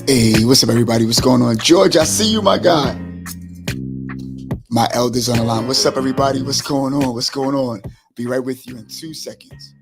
Hey, what's up, everybody? What's going on? George, I see you, my guy. My elders on the line. What's up, everybody? What's going on? What's going on? Be right with you in 2 seconds.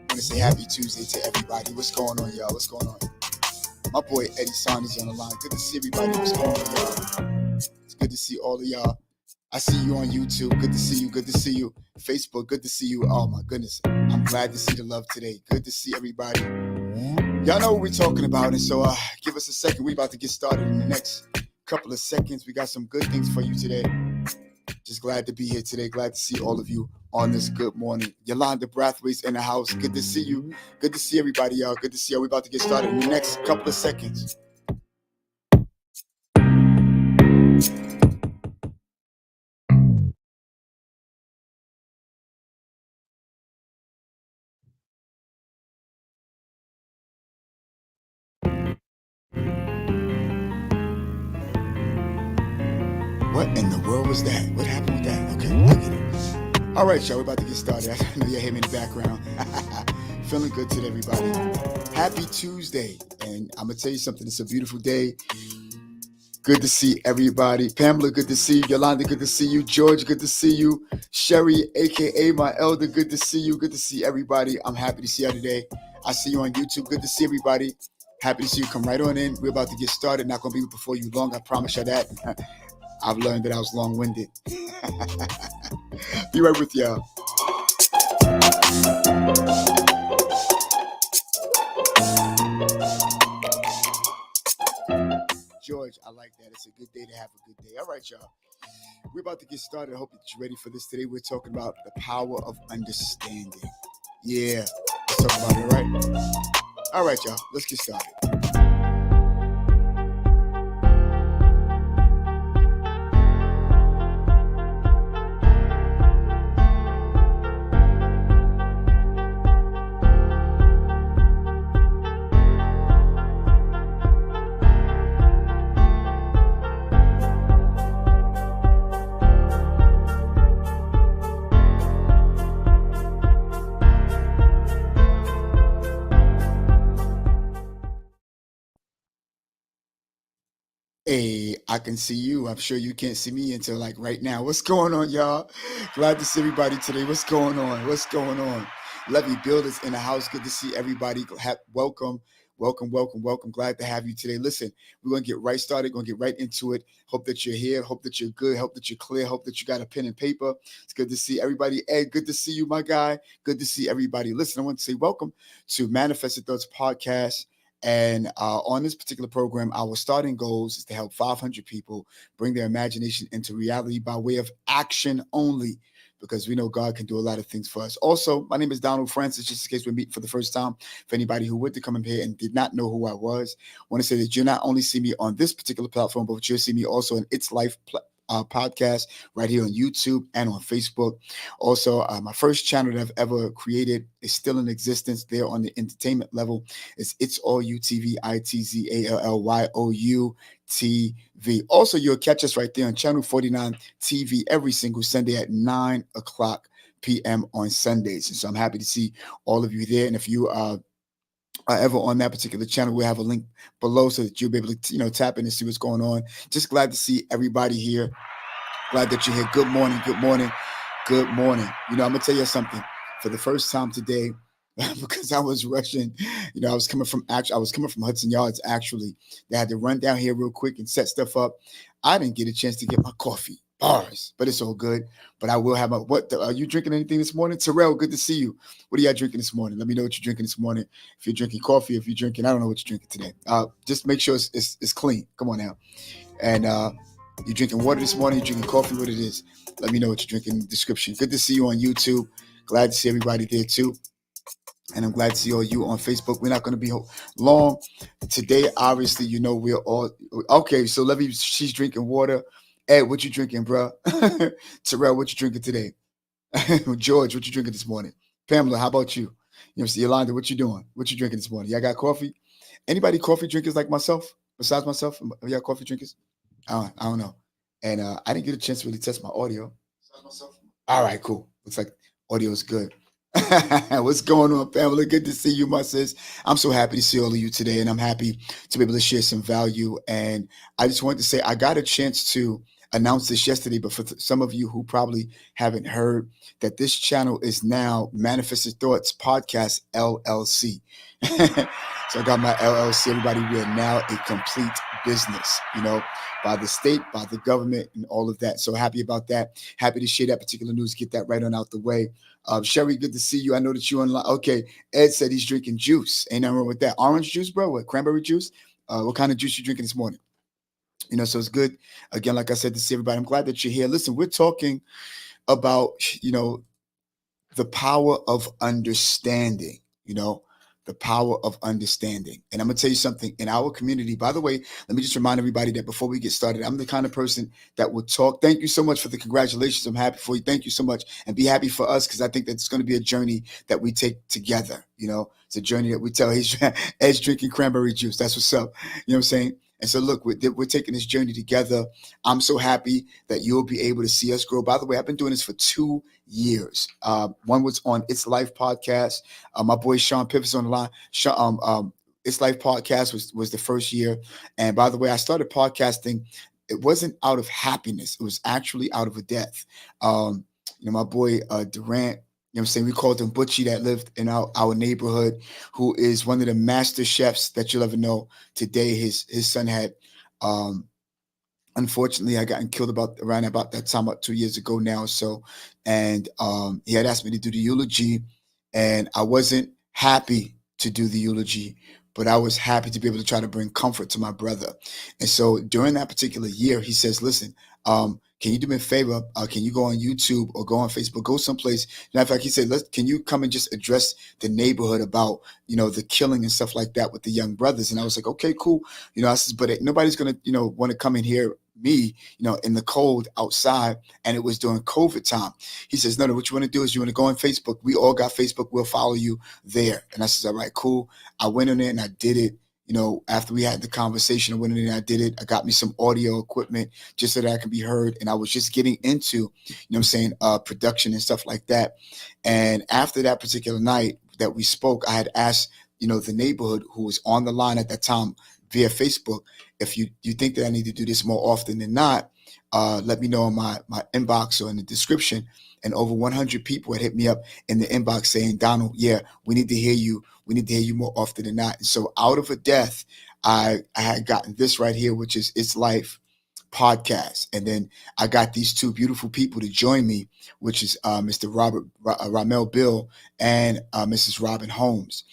I want to say happy Tuesday to everybody. What's going on, y'all? What's going on? My boy Eddie Saunders on the line. Good to see everybody. What's going on, y'all? It's good to see all of y'all. I see you on YouTube. Good to see you. Good to see you. Facebook. Good to see you. Oh my goodness. I'm glad to see the love today. Good to see everybody. Y'all know what we're talking about. And so give us a second. We're about to get started in the next couple of seconds. We got some good things for you today. Just glad to be here today. Glad to see all of you on this good morning. Yolanda Brathwaite's in the house. Good to see you. Good to see everybody, y'all. Good to see y'all. We're about to get started in the next couple of seconds. What in the world was that? What happened with that? Okay, I get it. All right, y'all, we're about to get started. I know y'all hear me in the background. Feeling good today, everybody. Happy Tuesday. And I'm going to tell you something. It's a beautiful day. Good to see everybody. Pamela, good to see you. Yolanda, good to see you. George, good to see you. Sherry, a.k.a. my elder, good to see you. Good to see everybody. I'm happy to see you today. I see you on YouTube. Good to see everybody. Happy to see you. Come right on in. We're about to get started. Not going to be before you long. I promise you that. I've learned that I was long-winded. Be right with y'all. George, I like that. It's a good day to have a good day. All right, y'all. We're about to get started. I hope that you're ready for this. Today, we're talking about the power of understanding. Yeah, let's talk about it, right? All right, y'all. Let's get started. Hey, I can see you. I'm sure you can't see me until like right now. What's going on, y'all? Glad to see everybody today. What's going on? What's going on? Levy Builders in the house. Good to see everybody. Welcome, welcome, welcome, welcome. Glad to have you today. Listen, we're going to get right started. Going to get right into it. Hope that you're here. Hope that you're good. Hope that you're clear. Hope that you got a pen and paper. It's good to see everybody. Ed, good to see you, my guy. Good to see everybody. Listen, I want to say welcome to Manifested Thoughts Podcast. And on this particular program, our starting goals is to help 500 people bring their imagination into reality by way of action only, because we know God can do a lot of things for us. Also, my name is Donald Francis, just in case we're meeting for the first time. For anybody who would to come in here and did not know who I was, I want to say that you not only see me on this particular platform, but you'll see me also in It's Life podcast right here on YouTube and on Facebook. Also, my first channel that I've ever created is still in existence there on the entertainment level. It's All You TV, ITZALLYOU TV. Also, you'll catch us right there on Channel 49 TV every single Sunday at 9 o'clock p.m. on Sundays. And so I'm happy to see all of you there. And if you are ever on that particular channel, we'll have a link below so that you'll be able to, tap in and see what's going on. Just glad to see everybody here. Glad that you're here. Good morning. Good morning. Good morning. I'm gonna tell you something. For the first time today, because I was rushing, I was coming from Hudson Yards. Actually, they had to run down here real quick and set stuff up. I didn't get a chance to get my coffee. Bars, but it's all good. But I will have my. Are you drinking anything this morning? Terrell, good to see you. What are y'all drinking this morning? Let me know what you're drinking this morning. If you're drinking coffee, if you're drinking, I don't know what you're drinking today. Just make sure it's clean. Come on now. And you're drinking water this morning, you're drinking coffee, what it is. Let me know what you're drinking in the description. Good to see you on YouTube. Glad to see everybody there too. And I'm glad to see all you on Facebook. We're not going to be long today. Obviously, we're all okay. So she's drinking water. Ed, what you drinking, bro? Terrell, what you drinking today? George, what you drinking this morning? Pamela, how about you? Yolanda, what you doing? What you drinking this morning? Y'all got coffee? Anybody coffee drinkers like myself? Besides myself, are y'all coffee drinkers? I don't know. And I didn't get a chance to really test my audio. All right, cool. Looks like audio is good. What's going on, family? Good to see you, my sis. I'm so happy to see all of you today, and I'm happy to be able to share some value. And I just wanted to say I got a chance to announce this yesterday, but for some of you who probably haven't heard, that this channel is now Manifested Thoughts Podcast LLC. So I got my LLC. Everybody, we are now a complete business, by the state, by the government, and all of that. So happy about that. Happy to share that particular news, get that right on out the way. Sherry, good to see you. I know that you're online. Okay, Ed said he's drinking juice. Ain't nothing wrong with that. Orange juice, bro? What, cranberry juice? What kind of juice you drinking this morning? So it's good. Again, like I said, to see everybody. I'm glad that you're here. Listen, we're talking about, the power of understanding, the power of understanding. And I'm going to tell you something in our community. By the way, let me just remind everybody that before we get started, I'm the kind of person that will talk. Thank you so much for the congratulations. I'm happy for you. Thank you so much. And be happy for us, because I think that it's going to be a journey that we take together. It's a journey that we tell. Ed's drinking cranberry juice. That's what's up. You know what I'm saying? And so, look, we're taking this journey together. I'm so happy that you'll be able to see us grow. By the way, I've been doing this for 2 years. One was on It's Life podcast. My boy Sean Pivot's on the line. It's Life podcast was the first year. And by the way, I started podcasting. It wasn't out of happiness. It was actually out of a death. My boy Durant, we called him Butchie, that lived in our neighborhood, who is one of the master chefs that you'll ever know. Today, his son had, unfortunately, I gotten killed around about that time, about 2 years ago now. So, and he had asked me to do the eulogy, and I wasn't happy to do the eulogy, but I was happy to be able to try to bring comfort to my brother. And so during that particular year, he says, listen, can you do me a favor? Can you go on YouTube or go on Facebook, go someplace? Matter of fact, he said, can you come and just address the neighborhood about, the killing and stuff like that with the young brothers? And I was like, okay, cool. I said, but nobody's going to, want to come in here me, in the cold outside. And it was during COVID time. He says, no, what you want to do is you want to go on Facebook. We all got Facebook. We'll follow you there. And I said, all right, cool. I went in there and I did it. After we had the conversation, I went in and I did it. I got me some audio equipment just so that I can be heard. And I was just getting into, production and stuff like that. And after that particular night that we spoke, I had asked, the neighborhood who was on the line at that time via Facebook, if you think that I need to do this more often than not, let me know in my inbox or in the description. And over 100 people had hit me up in the inbox saying, Donald, yeah, we need to hear you. We need to hear you more often than not. And so out of a death, I had gotten this right here, which is It's Life podcast. And then I got these two beautiful people to join me, which is Mr. Ramel Bill and Mrs. Robin Holmes.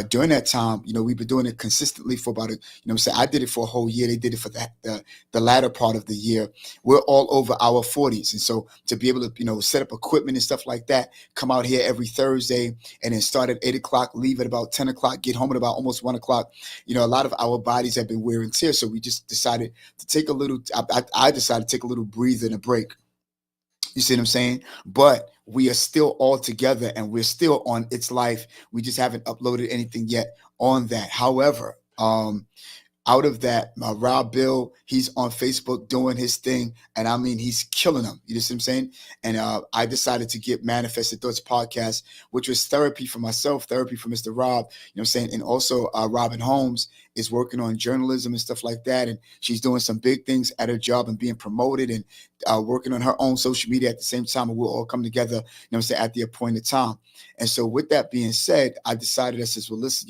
During that time, we've been doing it consistently for about I did it for a whole year. They did it for the latter part of the year. We're all over our 40s. And so to be able to, set up equipment and stuff like that, come out here every Thursday and then start at 8 o'clock, leave at about 10 o'clock, get home at about almost 1 o'clock. A lot of our bodies have been wear and tear. So we just decided to take a little, I I decided to take a little breather and a break. You see what I'm saying? But we are still all together and we're still on It's Life. We just haven't uploaded anything yet on that. However, out of that, Rob Bill, he's on Facebook doing his thing, and I mean, he's killing them. You know what I'm saying? And I decided to get Manifested Thoughts podcast, which was therapy for myself, therapy for Mr. Rob. You know what I'm saying? And also, Robin Holmes is working on journalism and stuff like that, and she's doing some big things at her job and being promoted and working on her own social media at the same time, and we'll all come together. You know what I'm saying, at the appointed time. And so, with that being said, I decided, I says, well, listen,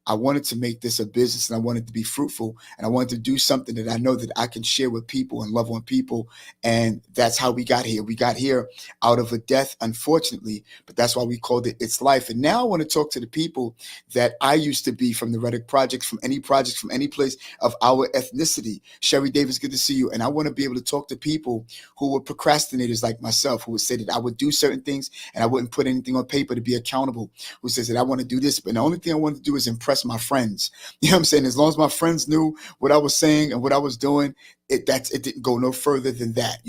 I wanted to make this a business and I wanted to be fruitful and I wanted to do something that I know that I can share with people and love on people. And that's how we got here. We got here out of a death, unfortunately, but that's why we called it It's Life. And now I want to talk to the people that I used to be from the Reddick Projects, from any place of our ethnicity. Sherry Davis, good to see you. And I want to be able to talk to people who were procrastinators like myself, who would say that I would do certain things and I wouldn't put anything on paper to be accountable, who says that I want to do this, but the only thing I want to do is impress my friends. You know what I'm saying? As long as my friends knew what I was saying and what I was doing, it didn't go no further than that,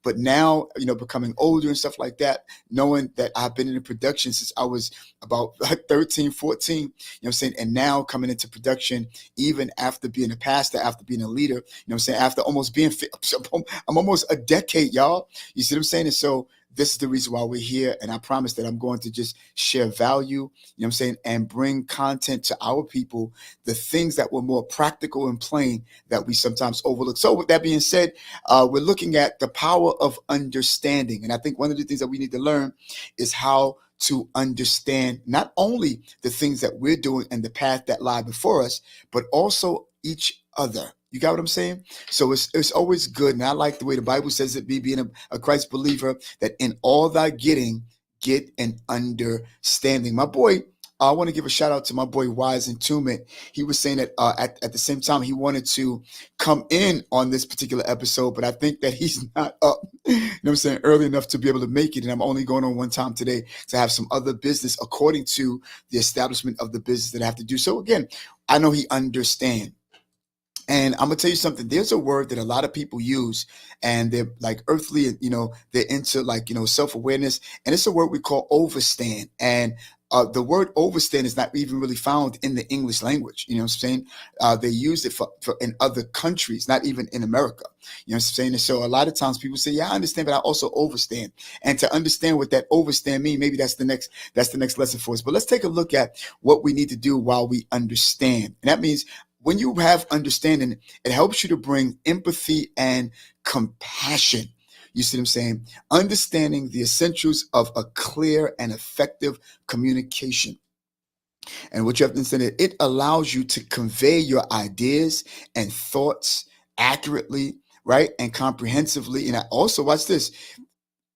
But now, becoming older and stuff like that, knowing that I've been in production since I was about 13, 14, you know what I'm saying? And now coming into production, even after being a pastor, after being a leader, you know what I'm saying? After almost being, I'm almost a decade, y'all. You see what I'm saying? And so this is the reason why we're here. And I promise that I'm going to just share value, you know what I'm saying, and bring content to our people, the things that were more practical and plain that we sometimes overlook. So with that being said, we're looking at the power of understanding. And I think one of the things that we need to learn is how to understand not only the things that we're doing and the path that lie before us, but also each other. You got what I'm saying? So it's always good. And I like the way the Bible says it, being a Christ believer, that in all thy getting, get an understanding. My boy, I want to give a shout out to my boy Wise Entombment. He was saying that at the same time he wanted to come in on this particular episode, but I think that he's not up, you know what I'm saying, early enough to be able to make it. And I'm only going on one time today to have some other business according to the establishment of the business that I have to do. So again, I know he understands. And I'm gonna tell you something. There's a word that a lot of people use, and they're like earthly, and they're into like self-awareness, and it's a word we call overstand. And the word overstand is not even really found in the English language. You know what I'm saying? They use it for in other countries, not even in America. You know what I'm saying? And so a lot of times people say, "Yeah, I understand, but I also overstand." And to understand what that overstand means, maybe that's the next lesson for us. But let's take a look at what we need to do while we understand, and that means, when you have understanding, it helps you to bring empathy and compassion. You see what I'm saying? Understanding the essentials of a clear and effective communication. And what you have to understand, it allows you to convey your ideas and thoughts accurately, right? And comprehensively. And I also, watch this,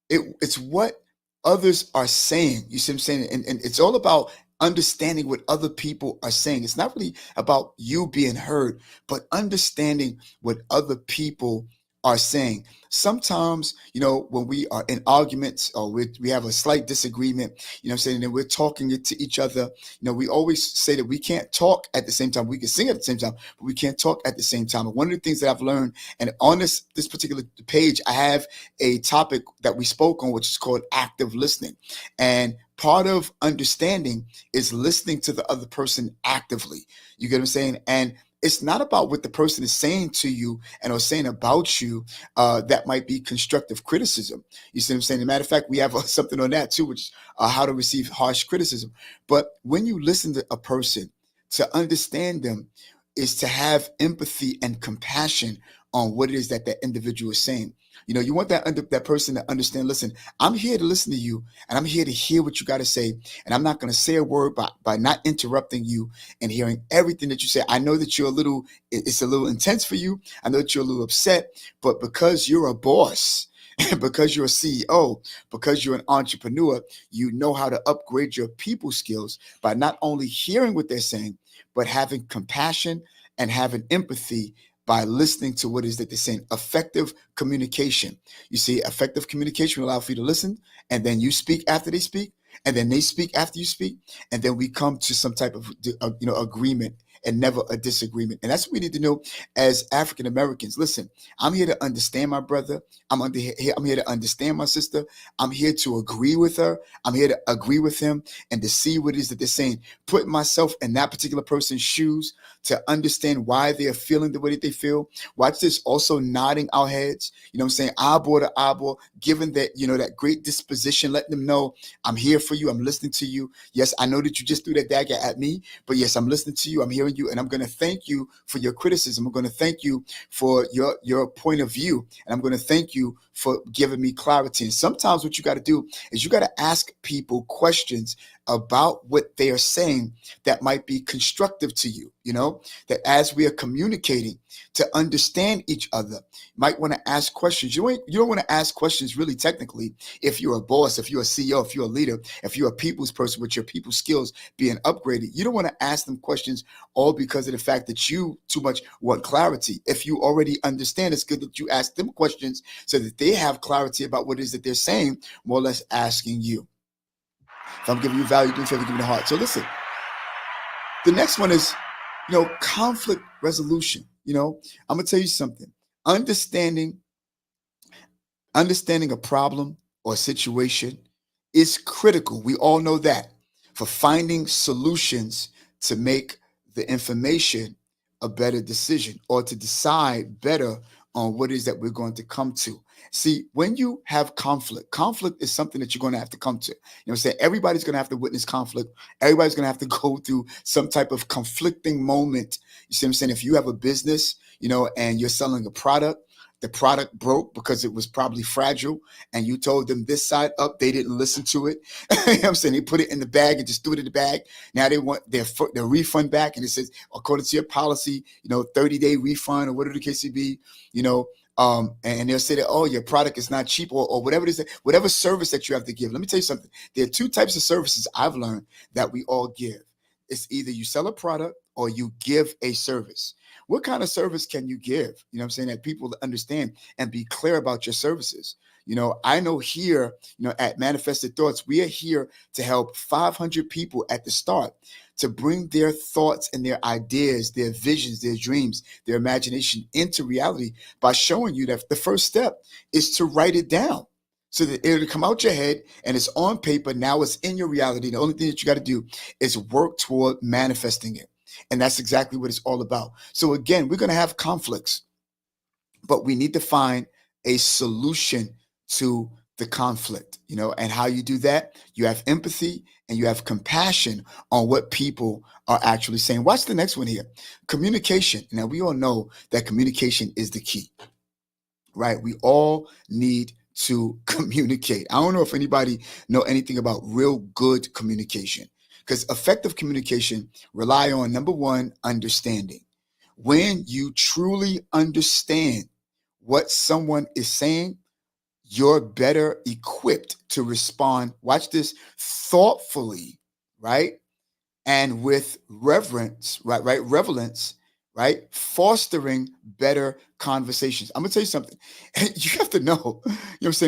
it's what others are saying. You see what I'm saying? And it's all about understanding what other people are saying. It's not really about you being heard, but understanding what other people are saying. Sometimes, when we are in arguments or we have a slight disagreement, you know what I'm saying, and we're talking it to each other, we always say that we can't talk at the same time. We can sing at the same time, but we can't talk at the same time. And one of the things that I've learned, and on this particular page, I have a topic that we spoke on, which is called active listening. And part of understanding is listening to the other person actively. You get what I'm saying? And it's not about what the person is saying to you and or saying about you that might be constructive criticism. You see what I'm saying? As a matter of fact, we have something on that too, which is how to receive harsh criticism. But when you listen to a person, to understand them is to have empathy and compassion on what it is that individual is saying. You want that person to understand, listen, I'm here to listen to you and I'm here to hear what you got to say. And I'm not going to say a word by not interrupting you and hearing everything that you say. I know that it's a little intense for you. I know that you're a little upset, but because you're a boss, because you're a CEO, because you're an entrepreneur, you know how to upgrade your people skills by not only hearing what they're saying, but having compassion and having empathy by listening to what it is that they're saying. Effective communication. You see, effective communication will allow for you to listen, and then you speak after they speak, and then they speak after you speak, and then we come to some type of agreement and never a disagreement. And that's what we need to know as African Americans. Listen, I'm here to understand my brother. I'm here to understand my sister. I'm here to agree with her. I'm here to agree with him and to see what it is that they're saying. Put myself in that particular person's shoes to understand why they are feeling the way that they feel. Watch this, also nodding our heads, you know what I'm saying? Eyeball to eyeball, given that, that great disposition, letting them know I'm here for you. I'm listening to you. Yes, I know that you just threw that dagger at me, but yes, I'm listening to you. I'm hearing you. And I'm going to thank you for your criticism. I'm going to thank you for your point of view. And I'm going to thank you for giving me clarity. And sometimes what you got to do is you got to ask people questions about what they are saying that might be constructive to you, that as we are communicating to understand each other, you might want to ask questions. You don't want to ask questions really technically if you're a boss, if you're a CEO, if you're a leader, if you're a people's person with your people skills being upgraded. You don't want to ask them questions all because of the fact that you too much want clarity. If you already understand, it's good that you ask them questions so that they have clarity about what it is that they're saying, more or less asking you. If I'm giving you value, do me a favor, give me the heart. So listen, the next one is, conflict resolution. I'm going to tell you something. Understanding a problem or situation is critical. We all know that, for finding solutions to make the information a better decision or to decide better on what it is that we're going to come to. See, when you have conflict is something that you're going to have to come to. I'm saying? Everybody's going to have to witness conflict. Everybody's going to have to go through some type of conflicting moment. You see what I'm saying? If you have a business, and you're selling a product, the product broke because it was probably fragile, and you told them this side up, they didn't listen to it. You know what I'm saying? They put it in the bag and just threw it in the bag. Now they want their refund back, and it says, according to your policy, 30-day refund or whatever the case may be, and they'll say that, oh, your product is not cheap or whatever it is, whatever service that you have to give. Let me tell you something. There are two types of services I've learned that we all give. It's either you sell a product or you give a service. What kind of service can you give? That people understand and be clear about your services. I know here, at Manifested Thoughts, we are here to help 500 people at the start to bring their thoughts and their ideas, their visions, their dreams, their imagination into reality by showing you that the first step is to write it down so that it'll come out your head and it's on paper. Now it's in your reality. The only thing that you got to do is work toward manifesting it. And that's exactly what it's all about. So again, we're going to have conflicts, but we need to find a solution to the conflict, and how you do that, you have empathy and you have compassion on what people are actually saying. Watch the next one here. Communication. Now, we all know that communication is the key, right? We all need to communicate. I don't know if anybody know anything about real good communication, because effective communication rely on, number one, understanding. When you truly understand what someone is saying, you're better equipped to respond, watch this, thoughtfully, right? And with reverence, right? Relevance, right? Fostering better conversations. I'm going to tell you something. You have to know,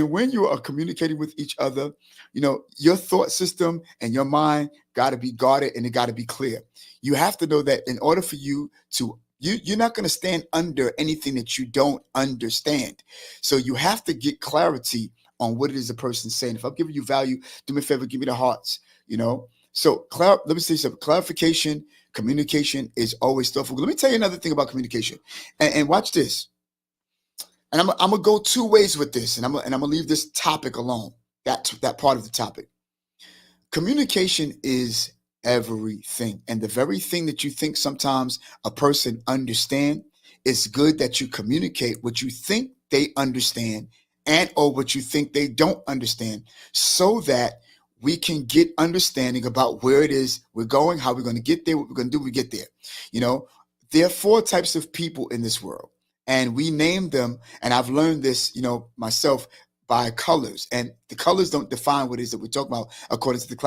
when you are communicating with each other, your thought system and your mind got to be guarded and it got to be clear. You have to know that in order for you to you're not going to stand under anything that you don't understand. So you have to get clarity on what it is the person's saying. If I'm giving you value, do me a favor, give me the hearts, So let me say something. Clarification, communication is always thoughtful. Let me tell you another thing about communication. And watch this. And I'm going to go two ways with this. And I'm going to leave this topic alone, that part of the topic. Communication is everything. And the very thing that you think sometimes a person understand, it's good that you communicate what you think they understand and or what you think they don't understand, so that we can get understanding about where it is we're going, how we're going to get there, what we're going to do when we get there. There are 4 types of people in this world, and we name them. And I've learned this, myself, by colors, and the colors don't define what it is that we're talking about according to the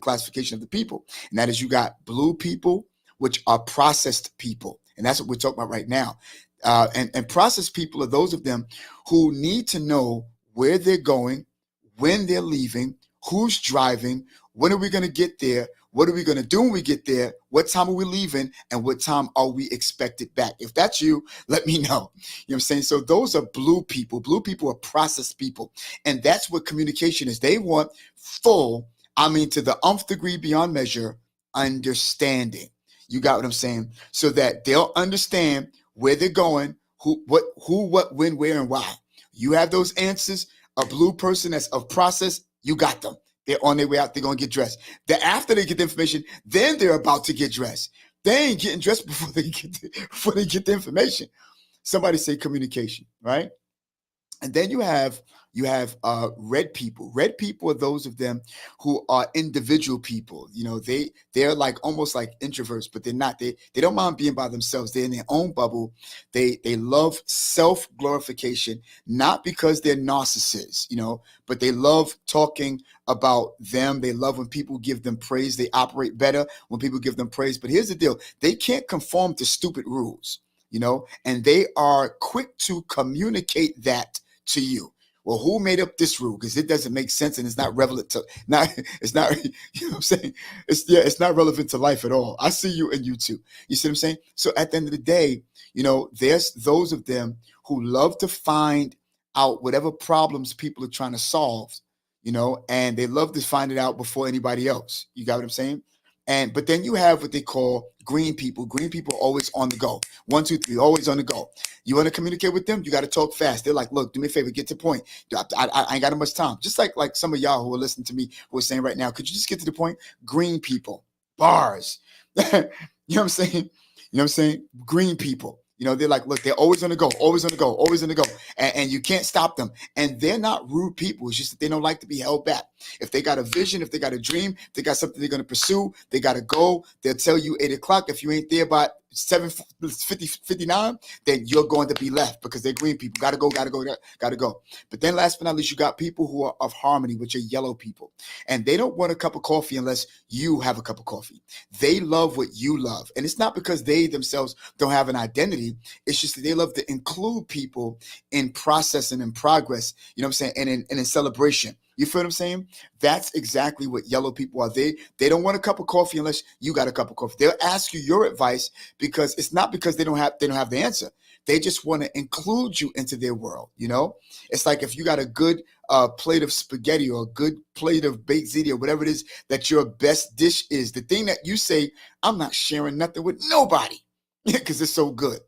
classification of the people. And that is, you got blue people, which are processed people, and that's what we're talking about right now. And processed people are those of them who need to know where they're going, when they're leaving, who's driving, when are we going to get there, What are we going to do when we get there? What time are we leaving? And what time are we expected back? If that's you, let me know. You know what I'm saying? So those are blue people. Blue people are process people. And that's what communication is. They want full, I mean, to the nth degree beyond measure, understanding. You got what I'm saying? So that they'll understand where they're going, who, what, when, where, and why. You have those answers. A blue person that's of process, you got them. They're on their way out. They're going to get dressed. Then after they get the information, then they're about to get dressed. They ain't getting dressed before they get the information. Somebody say communication, right? And then you have red people. Red people are those of them who are individual people. You know, they're like almost like introverts, but they're not. They don't mind being by themselves. They're in their own bubble. They love self glorification, not because they're narcissists, you know, but they love talking about them. They love when people give them praise. They operate better when people give them praise. But here's the deal: they can't conform to stupid rules, you know, and they are quick to communicate that to you. Well, who made up this rule? Because it doesn't make sense and it's not relevant to it's not, you know what I'm saying? It's not relevant to life at all. I see you and you too. You see what I'm saying? So at the end of the day, you know, there's those of them who love to find out whatever problems people are trying to solve, you know, and they love to find it out before anybody else. You got what I'm saying? But then you have what they call green people. Green people are always on the go. 1, 2, 3, always on the go. You want to communicate with them? You got to talk fast. They're like, look, do me a favor, get to the point. I ain't got much time. Just like some of y'all who are listening to me who are saying right now, could you just get to the point? Green people, bars. You know what I'm saying? You know what I'm saying? Green people. You know, they're like, look, they're always on the go, always on the go, always on the go. And you can't stop them. And they're not rude people. It's just that they don't like to be held back. If they got a vision, if they got a dream, if they got something they're going to pursue, they got to go. They'll tell you 8 o'clock. If you ain't there by 7:59, then you're going to be left because they're green people. Got to go. But then last but not least, you got people who are of harmony, which are yellow people. And they don't want a cup of coffee unless you have a cup of coffee. They love what you love. And it's not because they themselves don't have an identity. It's just that they love to include people in process and in progress, you know what I'm saying, and in celebration. You feel what I'm saying? That's exactly what yellow people are. They don't want a cup of coffee unless you got a cup of coffee. They'll ask you your advice because it's not because they don't have the answer. They just want to include you into their world. You know, it's like if you got a good plate of spaghetti or a good plate of baked ziti or whatever it is that your best dish is, the thing that you say, I'm not sharing nothing with nobody because it's so good.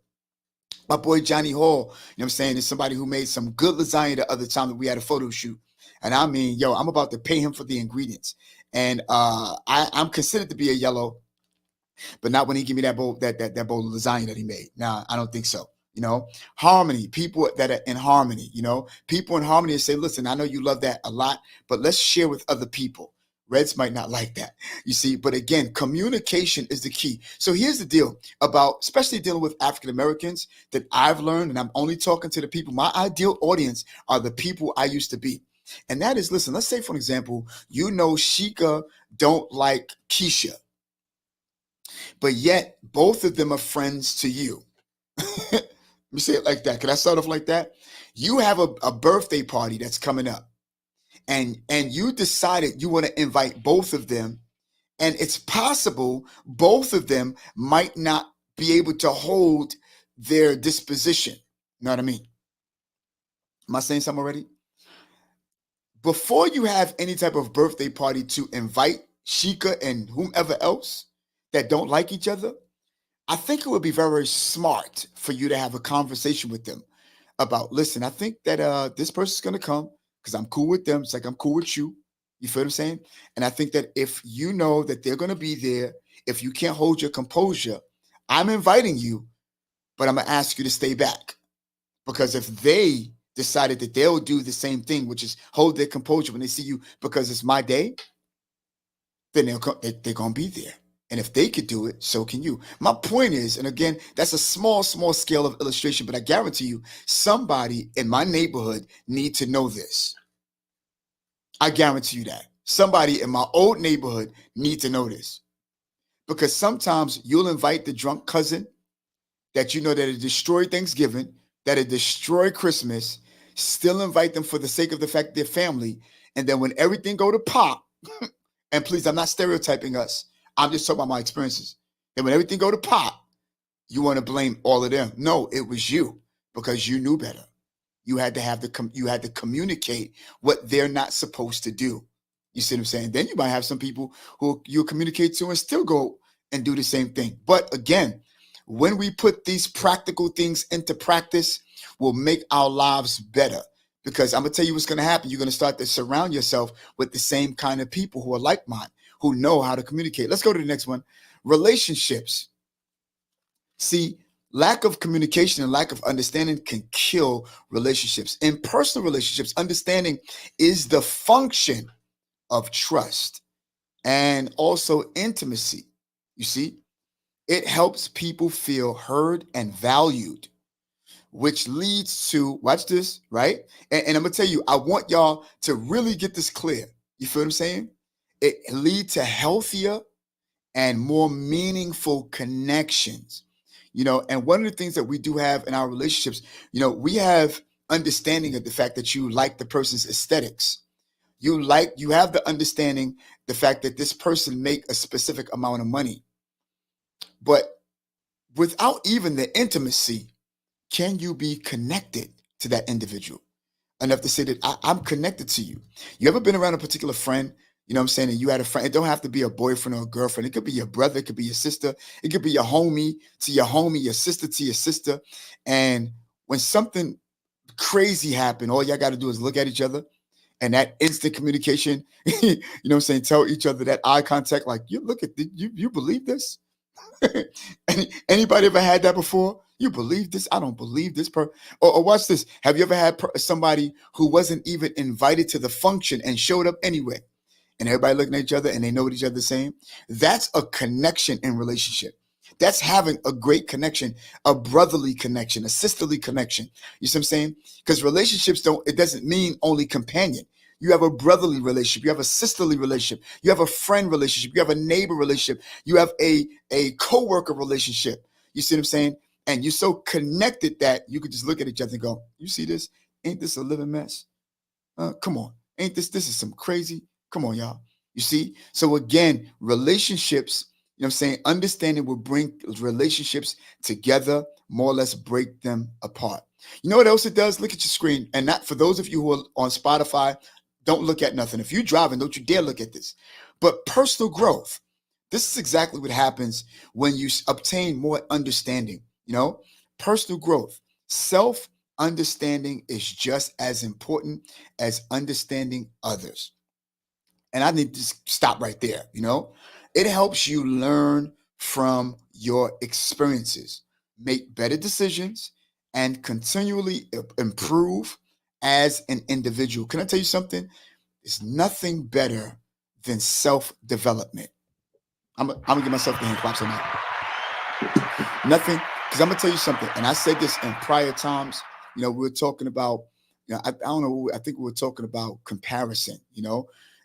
My boy Johnny Hall, you know what I'm saying, is somebody who made some good lasagna the other time that we had a photo shoot. And I mean, yo, I'm about to pay him for the ingredients. And I'm considered to be a yellow, but not when he give me that bowl, that bowl of lasagna that he made. Nah, I don't think so. You know, harmony, people that are in harmony, you know, people in harmony and say, listen, I know you love that a lot, but let's share with other people. Reds might not like that, you see, but again, communication is the key. So here's the deal about, especially dealing with African Americans, that I've learned, and I'm only talking to the people, my ideal audience are the people I used to be. And that is, listen, let's say, for example, you know, Sheikah don't like Keisha, but yet both of them are friends to you. Let me say it like that. Can I start off like that? You have a birthday party that's coming up, and you decided you want to invite both of them, and it's possible both of them might not be able to hold their disposition. You know what I mean? Am I saying something already? Before you have any type of birthday party to invite Sheikah and whomever else that don't like each other, I think it would be very smart for you to have a conversation with them about, listen, I think that this person's going to come because I'm cool with them. It's like I'm cool with you. You feel what I'm saying? And I think that if you know that they're going to be there, if you can't hold your composure, I'm inviting you, but I'm going to ask you to stay back. Because if they decided that they'll do the same thing, which is hold their composure when they see you because it's my day, then they're going to be there. And if they could do it, so can you. My point is, and again, that's a small scale of illustration, but I guarantee you somebody in my neighborhood need to know this. I guarantee you that. Somebody in my old neighborhood need to know this. Because sometimes you'll invite the drunk cousin that you know that it destroyed Thanksgiving, that it destroyed Christmas, still invite them for the sake of the fact they're family. And then when everything go to pop, and please, I'm not stereotyping us, I'm just talking about my experiences. And when everything go to pop, you want to blame all of them. No, it was you because you knew better. You had to you had to communicate what they're not supposed to do. You see what I'm saying? Then you might have some people who you'll communicate to and still go and do the same thing. But again, when we put these practical things into practice, will make our lives better. Because I'm gonna tell you what's gonna happen. You're gonna start to surround yourself with the same kind of people who are like mine, who know how to communicate. Let's go to the next one. Relationships. See, lack of communication and lack of understanding can kill relationships. In personal relationships, understanding is the function of trust and also intimacy. You see, it helps people feel heard and valued, which leads to, watch this, right? And I'm gonna tell you, I want y'all to really get this clear. You feel what I'm saying? It leads to healthier and more meaningful connections. And one of the things that we do have in our relationships, we have understanding of the fact that you like the person's aesthetics. You have the understanding the fact that this person make a specific amount of money. But without even the intimacy, can you be connected to that individual enough to say that I'm connected to you? You ever been around a particular friend, you know what I'm saying, and you had a friend? It don't have to be a boyfriend or a girlfriend. It could be your brother, it could be your sister, it could be your homie to your homie, your sister to your sister. And when something crazy happened, all y'all got to do is look at each other, and that instant communication, you know what I'm saying, tell each other, that eye contact, like, you look at you believe this? Anybody ever had that before? You believe this? I don't believe this. Or watch this. Have you ever had somebody who wasn't even invited to the function and showed up anyway? And everybody looking at each other and they know what each other's saying? That's a connection in relationship. That's having a great connection, a brotherly connection, a sisterly connection. You see what I'm saying? Because relationships it doesn't mean only companion. You have a brotherly relationship. You have a sisterly relationship. You have a friend relationship. You have a neighbor relationship. You have a co-worker relationship. You see what I'm saying? And you're so connected that you could just look at each other and go, you see this? Ain't this a living mess? Come on. Ain't this is some crazy? Come on, y'all. You see? So again, relationships, you know what I'm saying? Understanding will bring relationships together, more or less break them apart. You know what else it does? Look at your screen. And not for those of you who are on Spotify, don't look at nothing. If you're driving, don't you dare look at this. But personal growth, this is exactly what happens when you obtain more understanding. Personal growth, self-understanding is just as important as understanding others. And I need to stop right there. It helps you learn from your experiences, make better decisions, and continually improve as an individual. Can I tell you something? There's nothing better than self-development. I'm gonna give myself the hand claps on that. Nothing, because I'm gonna tell you something, and I said this in prior times. We were talking about, I don't know, I think we were talking about comparison,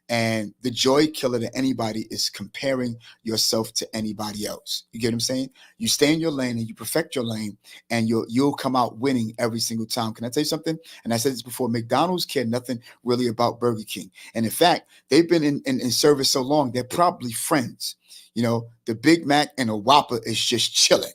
and the joy killer to anybody is comparing yourself to anybody else. You get what I'm saying? You stay in your lane and you perfect your lane, and you'll come out winning every single time. Can I tell you something? And I said this before, McDonald's care nothing really about Burger King. And in fact, they've been in service so long, they're probably friends. The Big Mac and a Whopper is just chilling,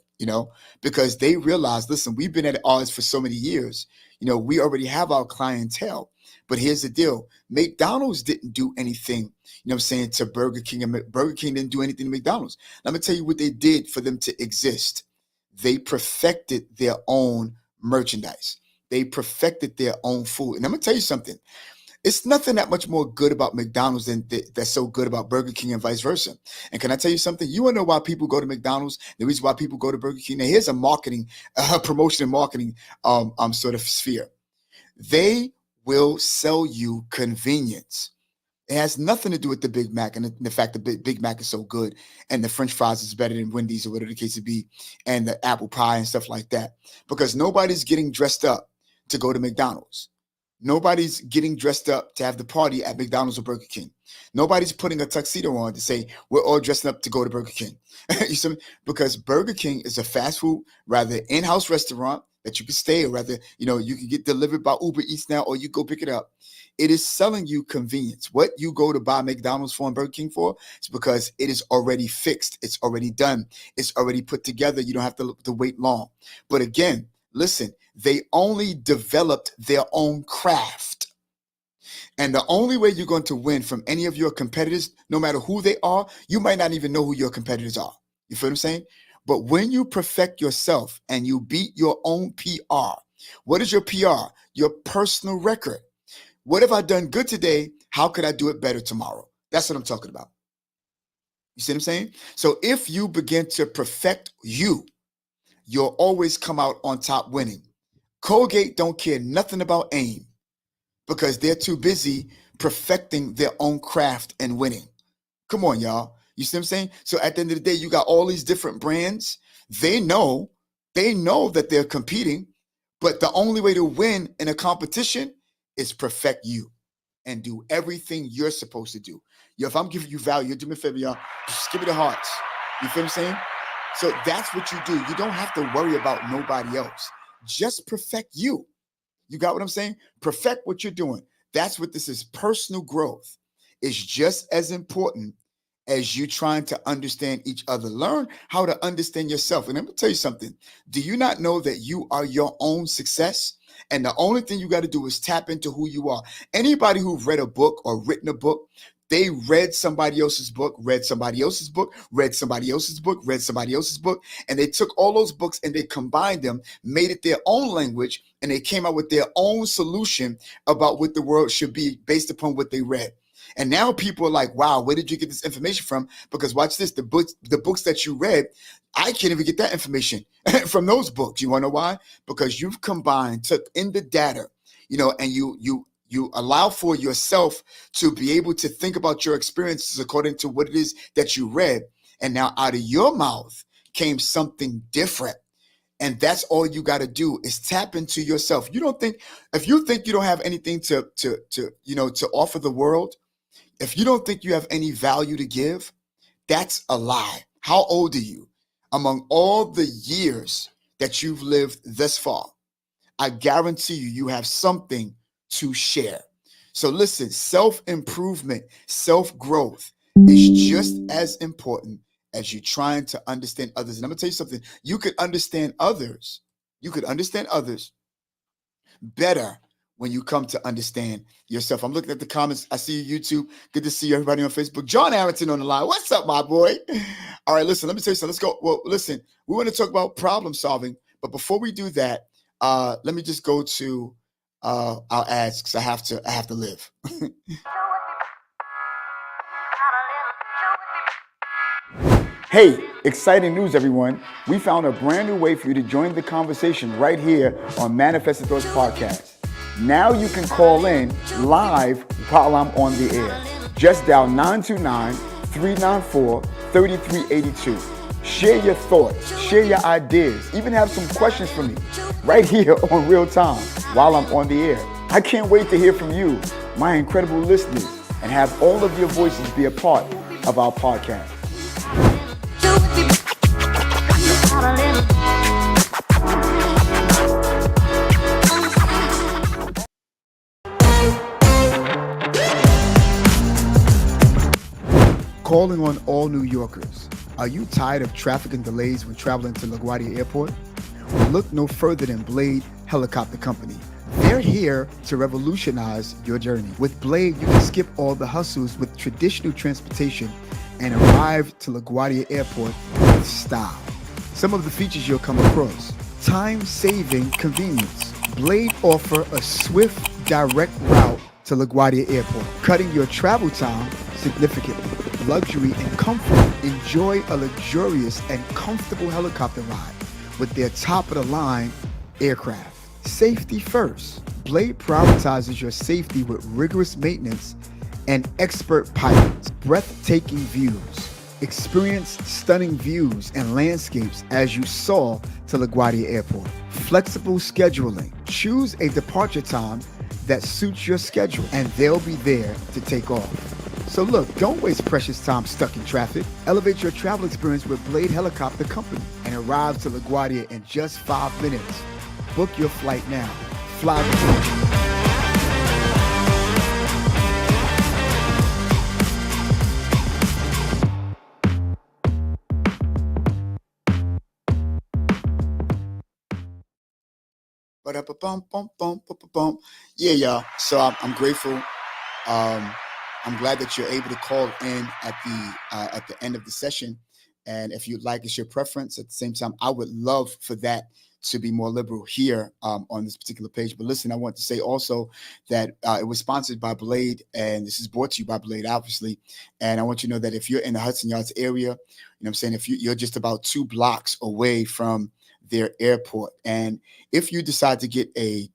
because they realize, listen, we've been at odds for so many years. We already have our clientele. But here's the deal. McDonald's didn't do anything, to Burger King, and Burger King didn't do anything to McDonald's. Let me tell you what they did for them to exist. They perfected their own merchandise. They perfected their own food. And I'm going to tell you something. It's nothing that much more good about McDonald's than that's so good about Burger King and vice versa. And can I tell you something? You want to know why people go to McDonald's? The reason why people go to Burger King? Now, here's a marketing, promotion and marketing sort of sphere. They will sell you convenience. It has nothing to do with the Big Mac and the fact that Big Mac is so good and the French fries is better than Wendy's or whatever the case would be, and the apple pie and stuff like that. Because nobody's getting dressed up to go to McDonald's. Nobody's getting dressed up to have the party at McDonald's or Burger King. Nobody's putting a tuxedo on to say, we're all dressing up to go to Burger King. You see, because Burger King is a fast food, rather in-house restaurant, that you can stay, or rather, you can get delivered by Uber Eats now, or you go pick it up. It is selling you convenience. What you go to buy McDonald's for and Burger King for is because it is already fixed. It's already done. It's already put together. You don't have to wait long. But again, listen, they only developed their own craft. And the only way you're going to win from any of your competitors, no matter who they are, you might not even know who your competitors are. You feel what I'm saying? But when you perfect yourself and you beat your own PR, what is your PR? Your personal record. What have I done good today? How could I do it better tomorrow? That's what I'm talking about. You see what I'm saying? So if you begin to perfect you, you'll always come out on top winning. Colgate don't care nothing about AIM because they're too busy perfecting their own craft and winning. Come on, y'all. You see what I'm saying? So at the end of the day, you got all these different brands. They know that they're competing, but the only way to win in a competition is perfect you and do everything you're supposed to do. Yo, if I'm giving you value, do me a favor, y'all. Just give me the hearts. You feel what I'm saying? So that's what you do. You don't have to worry about nobody else. Just perfect you. You got what I'm saying? Perfect what you're doing. That's what this is. Personal growth is just as important as you trying to understand each other. Learn how to understand yourself. And I'm going to tell you something. Do you not know that you are your own success? And the only thing you got to do is tap into who you are. Anybody who've read a book or written a book, they read somebody else's book, read somebody else's book, read somebody else's book, read somebody else's book, and they took all those books and they combined them, made it their own language, and they came out with their own solution about what the world should be based upon what they read. And now people are like, wow, where did you get this information from? Because watch this, the books that you read, I can't even get that information from those books. You want to know why? Because you've combined, took in the data, and you allow for yourself to be able to think about your experiences according to what it is that you read. And now out of your mouth came something different. And that's all you got to do is tap into yourself. If you think you don't have anything to offer the world, if you don't think you have any value to give, that's a lie. How old are you? Among all the years that you've lived thus far, I guarantee you have something to share. So listen, self-improvement, self-growth is just as important as you trying to understand others. And I'm gonna tell you something, you could understand others better when you come to understand yourself. I'm looking at the comments. I see you, YouTube. Good to see everybody on Facebook. John Arrington on the line. What's up, my boy? All right, listen, let me tell you something. Let's go. Well, listen, we want to talk about problem solving, but before we do that, let me just go to our ads because I have to live. Hey, exciting news, everyone. We found a brand new way for you to join the conversation right here on Manifested Thoughts Podcast. Now you can call in live while I'm on the air. Just dial 929-394-3382. Share your thoughts, share your ideas, even have some questions for me right here on Real Time while I'm on the air. I can't wait to hear from you, my incredible listeners, and have all of your voices be a part of our podcast. Calling on all New Yorkers. Are you tired of traffic and delays when traveling to LaGuardia Airport? Well, look no further than Blade Helicopter Company. They're here to revolutionize your journey. With Blade, you can skip all the hustles with traditional transportation and arrive to LaGuardia Airport with style. Some of the features you'll come across: time-saving convenience. Blade offer a swift, direct route to LaGuardia Airport, cutting your travel time significantly. Luxury and comfort. Enjoy a luxurious and comfortable helicopter ride with their top-of-the-line aircraft. Safety first. Blade prioritizes your safety with rigorous maintenance and expert pilots. Breathtaking views. Experience stunning views and landscapes as you soar to LaGuardia Airport. Flexible scheduling. Choose a departure time that suits your schedule, and they'll be there to take off. So look, don't waste precious time stuck in traffic. Elevate your travel experience with Blade Helicopter Company and arrive to LaGuardia in just 5 minutes. Book your flight now. Fly with me. Ba-da-ba-bum. Yeah, y'all. So I'm grateful. Um, I'm glad that you're able to call in at the end of the session, and if you'd like, it's your preference. At the same time, I would love for that to be more liberal here on this particular page. But listen, I want to say also that it was sponsored by Blade, and this is brought to you by Blade, obviously. And I want you to know that if you're in the Hudson Yards area, you know what I'm saying, if you're just about 2 blocks away from their airport, and if you decide to get a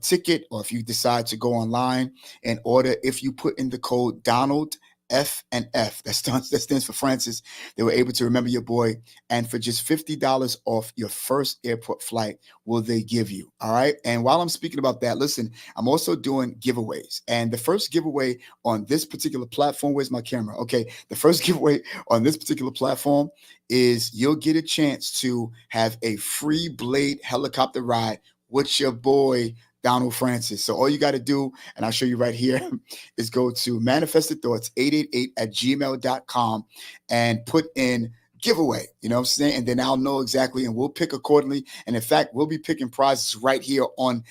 ticket, or if you decide to go online and order, if you put in the code Donald F and F, that stands for Francis, they were able to remember your boy, and for just $50 off your first airport flight will they give you. All right. And while I'm speaking about that, listen, I'm also doing giveaways, and the first giveaway on this particular platform, where's my camera? Okay, the first giveaway on this particular platform is you'll get a chance to have a free Blade helicopter ride with your boy Donald Francis. So all you got to do, and I'll show you right here, is go to manifestedthoughts888@gmail.com and put in giveaway. You know what I'm saying? And then I'll know exactly, and we'll pick accordingly. And in fact, we'll be picking prizes right here on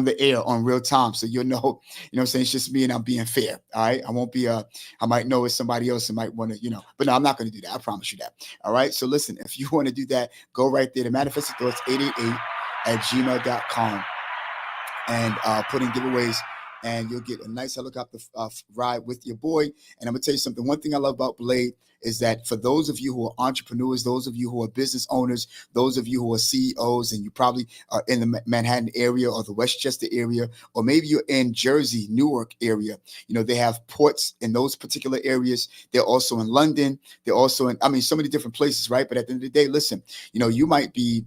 the air on real time. So you'll know, you know what I'm saying? It's just me, and I'm being fair. All right. I won't be I might know it's somebody else who might want to, but no, I'm not going to do that. I promise you that. All right. So listen, if you want to do that, go right there to manifestedthoughts888@gmail.com and put in giveaways, and you'll get a nice helicopter ride with your boy. And I'm gonna tell you something. One thing I love about Blade is that for those of you who are entrepreneurs, those of you who are business owners, those of you who are CEOs, and you probably are in the Manhattan area or the Westchester area, or maybe you're in Jersey, Newark area, they have ports in those particular areas. They're also in London. They're also in, so many different places, right? But at the end of the day, listen, you might be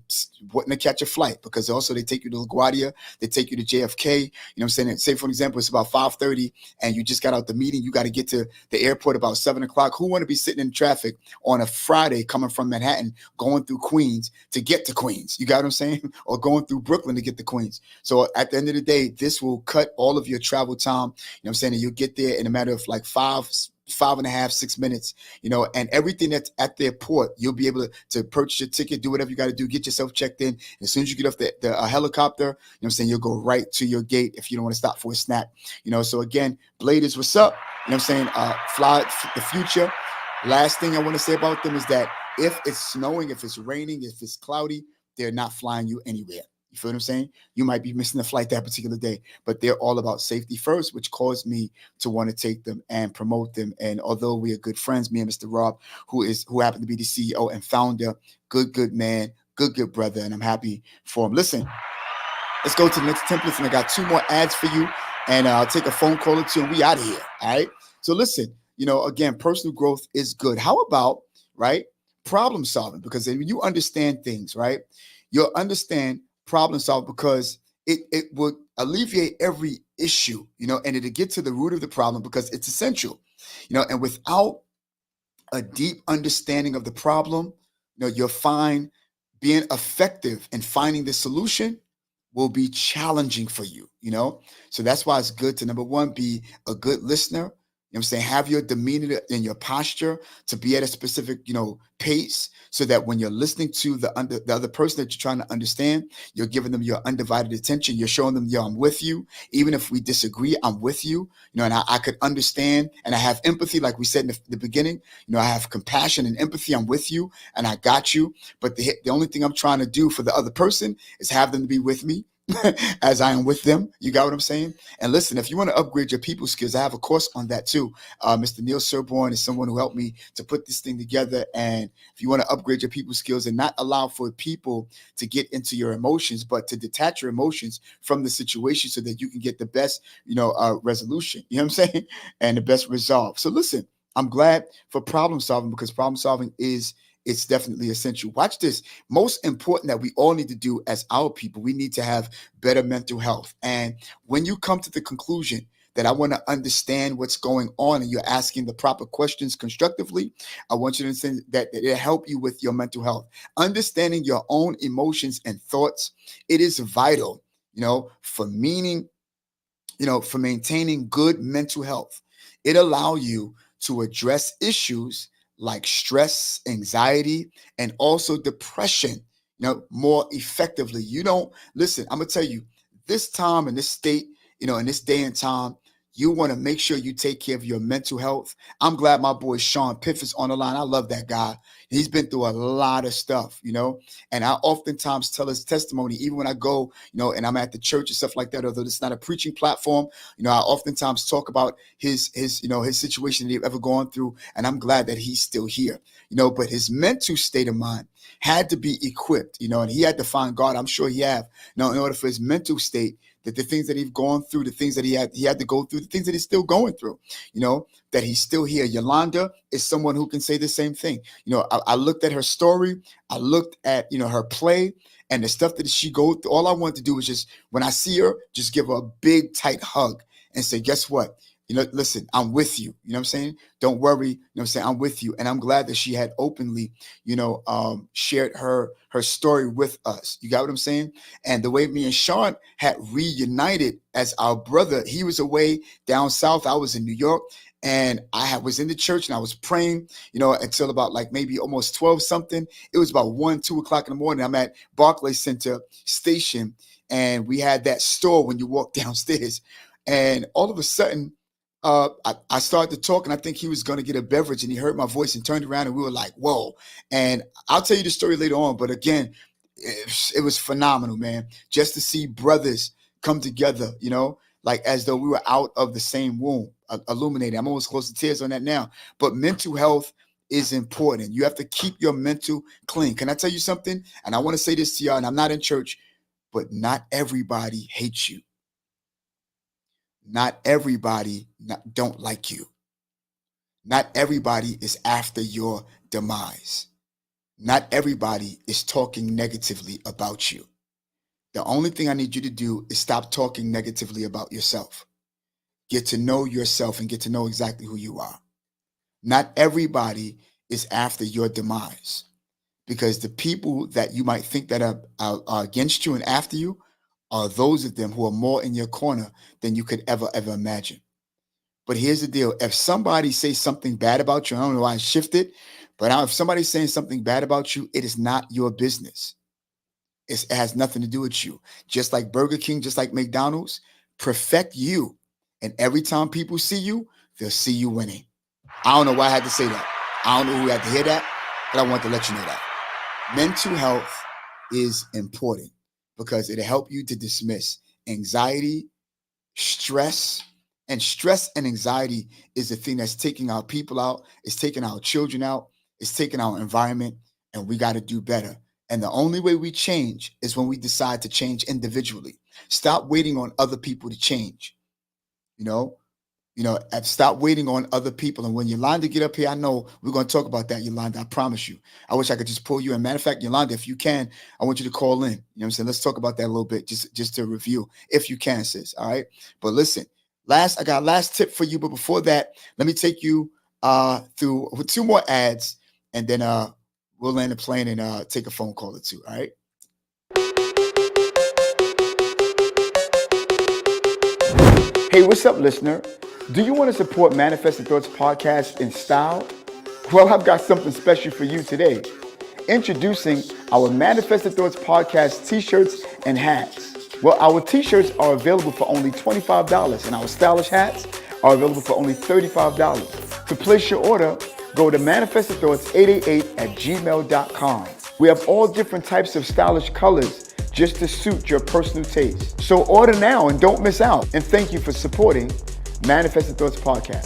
wanting to catch a flight, because also they take you to LaGuardia, they take you to JFK. You know what I'm saying? Say, for example, it's about 5:30 and you just got out the meeting. You got to get to the airport about 7 o'clock. Who want to be sitting in traffic on a Friday coming from Manhattan, going through Queens to get to Queens? You got what I'm saying? Or going through Brooklyn to get to Queens. So at the end of the day, this will cut all of your travel time. You know what I'm saying? And you'll get there in a matter of like 5.5, 6 minutes, and everything that's at the port, you'll be able to purchase your ticket, do whatever you got to do, get yourself checked in. And as soon as you get off the helicopter, you know what I'm saying, you'll go right to your gate if you don't want to stop for a snack. So again, Blade is what's up. You know what I'm saying? Fly the future. Last thing I want to say about them is that if it's snowing, if it's raining, if it's cloudy, they're not flying you anywhere. You feel what I'm saying? You might be missing a flight that particular day, but they're all about safety first, which caused me to want to take them and promote them. And although we are good friends, me and Mr. Rob, who happened to be the CEO and founder, good man, good brother, and I'm happy for him. Listen, let's go to the next templates, and I got 2 more ads for you, and I'll take a phone call or 2, and we out of here. All right. So listen, again, personal growth is good. How about, right, problem solving? Because when you understand things, right, you'll understand problem solving, because it would alleviate every issue, and it'll get to the root of the problem, because it's essential, and without a deep understanding of the problem, you'll find being effective in finding the solution will be challenging for you, So that's why it's good to, number one, be a good listener. You know what I'm saying? Have your demeanor and your posture to be at a specific, pace, so that when you're listening to the other person that you're trying to understand, you're giving them your undivided attention. You're showing them, I'm with you. Even if we disagree, I'm with you, and I could understand, and I have empathy, like we said in the beginning, I have compassion and empathy. I'm with you and I got you. But the only thing I'm trying to do for the other person is have them to be with me as I am with them. You got what I'm saying? And listen, if you want to upgrade your people skills, I have a course on that too. Mr. Neil Serborn is someone who helped me to put this thing together. And if you want to upgrade your people skills and not allow for people to get into your emotions, but to detach your emotions from the situation, so that you can get the best, resolution, you know what I'm saying? And the best resolve. So listen, I'm glad for problem solving, because problem solving it's definitely essential. Watch this. Most important that we all need to do as our people, we need to have better mental health. And when you come to the conclusion that I want to understand what's going on and you're asking the proper questions constructively, I want you to understand that it'll help you with your mental health. Understanding your own emotions and thoughts, it is vital, for meaning, for maintaining good mental health. It allows you to address issues like stress, anxiety, and also depression, more effectively. You don't listen, I'm gonna tell you, this time in this state, in this day and time, you want to make sure you take care of your mental health. I'm glad my boy Sean Piff is on the line. I love that guy. He's been through a lot of stuff, and I oftentimes tell his testimony, even when I go, and I'm at the church and stuff like that, although it's not a preaching platform, I oftentimes talk about his situation that he's ever gone through. And I'm glad that he's still here, but his mental state of mind had to be equipped, and he had to find God. I'm sure he have, in order for his mental state, that the things that he's gone through, the things that he had to go through, the things that he's still going through, that he's still here. Yolanda is someone who can say the same thing. I looked at her story. I looked at, her play and the stuff that she goes through. All I want to do is just, when I see her, just give her a big, tight hug and say, guess what? Listen, I'm with you. You know what I'm saying? Don't worry. You know what I'm saying? I'm with you. And I'm glad that she had openly, shared her story with us. You got what I'm saying? And the way me and Sean had reunited as our brother, he was away down south. I was in New York. And I was in the church and I was praying, until about like maybe almost 12 something. It was about 1, 2 o'clock in the morning. I'm at Barclays Center Station and we had that store when you walk downstairs. And all of a sudden, I started to talk and I think he was going to get a beverage and he heard my voice and turned around and we were like, whoa. And I'll tell you the story later on. But again, it was phenomenal, man, just to see brothers come together, like as though we were out of the same womb, illuminated. I'm almost close to tears on that now. But mental health is important. You have to keep your mental clean. Can I tell you something? And I want to say this to y'all, and I'm not in church, but not everybody hates you. Not everybody don't like you. Not everybody is after your demise. Not everybody is talking negatively about you. The only thing I need you to do is stop talking negatively about yourself. Get to know yourself and get to know exactly who you are. Not everybody is after your demise, because the people that you might think that are against you and after you are those of them who are more in your corner than you could ever imagine. But here's the deal. If somebody says something bad about you, I don't know why I shifted, but if somebody's saying something bad about you, it is not your business. It has nothing to do with you. Just like Burger King, just like McDonald's, perfect you. And every time people see you, they'll see you winning. I don't know why I had to say that. I don't know who had to hear that, but I want to let you know that. Mental health is important because it'll help you to dismiss anxiety, stress, and anxiety is the thing that's taking our people out. It's taking our children out. It's taking our environment, and we got to do better. And the only way we change is when we decide to change individually. Stop waiting on other people to change. Stop waiting on other people. And when Yolanda get up here, I know we're going to talk about that, Yolanda. I promise you. I wish I could just pull you in. Matter of fact, Yolanda, if you can, I want you to call in. You know what I'm saying? Let's talk about that a little bit, just to review, if you can, sis. All right. But listen, I got last tip for you. But before that, let me take you through 2 more ads, and then we'll land the plane and take a phone call or 2. All right. Hey, what's up, listener? Do you want to support Manifested Thoughts podcast in style? Well, I've got something special for you today. Introducing our Manifested Thoughts podcast t-shirts and hats. Well, our t-shirts are available for only $25, and our stylish hats are available for only $35. To place your order, go to manifestedthoughts888@gmail.com. We have all different types of stylish colors just to suit your personal taste. So order now and don't miss out. And thank you for supporting Manifested Thoughts podcast.